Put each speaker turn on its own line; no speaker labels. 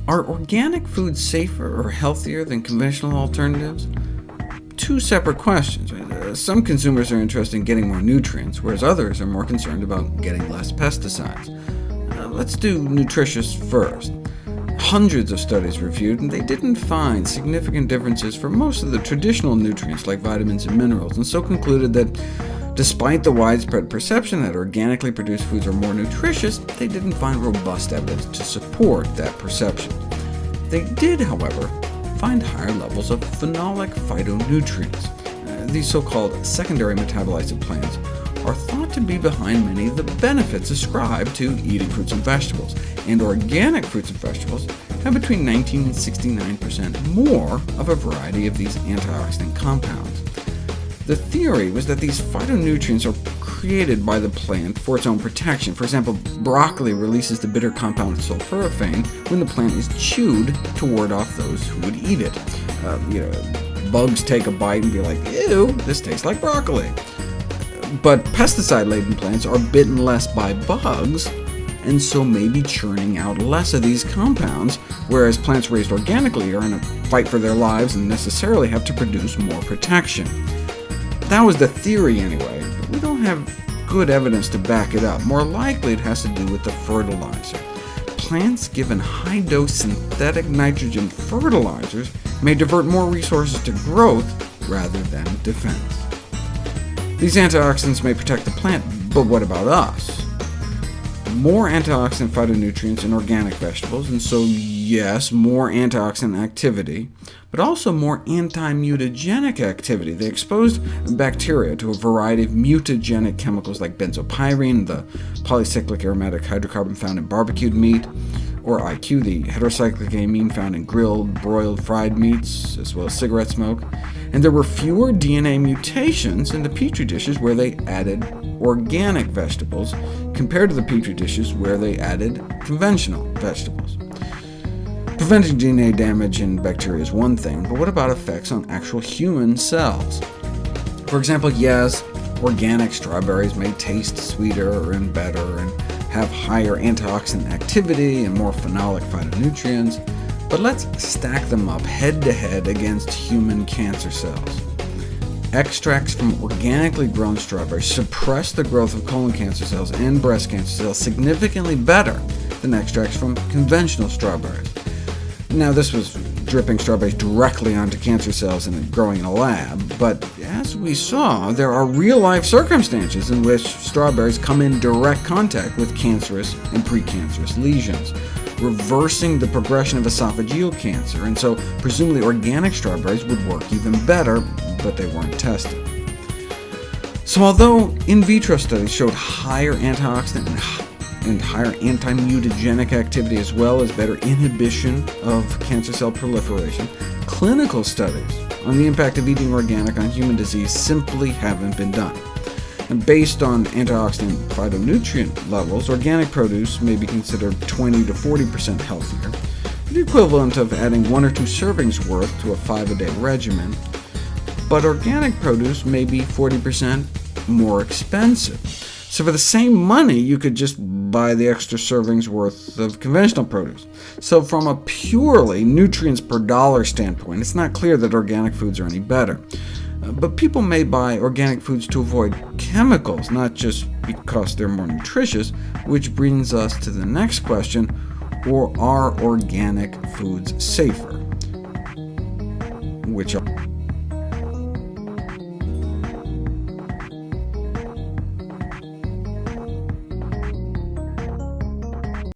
Are organic foods safer or healthier than conventional alternatives? Two separate questions. Some consumers are interested in getting more nutrients, whereas others are more concerned about getting less pesticides. Let's do nutritious first. Hundreds of studies reviewed, and they didn't find significant differences for most of the traditional nutrients like vitamins and minerals, and so concluded that despite the widespread perception that organically produced foods are more nutritious, they didn't find robust evidence to support that perception. They did, however, find higher levels of phenolic phytonutrients. These so-called secondary metabolites of plants are thought to be behind many of the benefits ascribed to eating fruits and vegetables, and organic fruits and vegetables have between 19 and 69% more of a variety of these antioxidant compounds. The theory was that these phytonutrients are created by the plant for its own protection. For example, broccoli releases the bitter compound sulforaphane when the plant is chewed to ward off those who would eat it. Bugs take a bite and be like, ew, this tastes like broccoli. But pesticide-laden plants are bitten less by bugs, and so may be churning out less of these compounds, whereas plants raised organically are in a fight for their lives and necessarily have to produce more protection. That was the theory anyway, but we don't have good evidence to back it up. More likely it has to do with the fertilizer. Plants given high-dose synthetic nitrogen fertilizers may divert more resources to growth rather than defense. These antioxidants may protect the plant, but what about us? More antioxidant phytonutrients in organic vegetables, and so yes, more antioxidant activity, but also more anti-mutagenic activity. They exposed bacteria to a variety of mutagenic chemicals like benzopyrene, the polycyclic aromatic hydrocarbon found in barbecued meat, or IQ, the heterocyclic amine found in grilled, broiled, fried meats, as well as cigarette smoke. And there were fewer DNA mutations in the Petri dishes where they added organic vegetables compared to the Petri dishes where they added conventional vegetables. Preventing DNA damage in bacteria is one thing, but what about effects on actual human cells? For example, yes, organic strawberries may taste sweeter and better and have higher antioxidant activity and more phenolic phytonutrients, but let's stack them up head-to-head against human cancer cells. Extracts from organically grown strawberries suppress the growth of colon cancer cells and breast cancer cells significantly better than extracts from conventional strawberries. Now, this was dripping strawberries directly onto cancer cells and growing in a lab, but as we saw, there are real-life circumstances in which strawberries come in direct contact with cancerous and precancerous lesions, reversing the progression of esophageal cancer, and so presumably organic strawberries would work even better, but they weren't tested. So although in vitro studies showed higher antioxidant and higher anti-mutagenic activity as well as better inhibition of cancer cell proliferation, clinical studies on the impact of eating organic on human disease simply haven't been done. And based on antioxidant phytonutrient levels, organic produce may be considered 20 to 40% healthier, the equivalent of adding 1 or 2 servings worth to a 5-a-day regimen, but organic produce may be 40% more expensive. So for the same money, you could just buy the extra servings worth of conventional produce. So from a purely nutrients per dollar standpoint, it's not clear that organic foods are any better. But people may buy organic foods to avoid chemicals, not just because they're more nutritious, which brings us to the next question, or are organic foods safer? Which are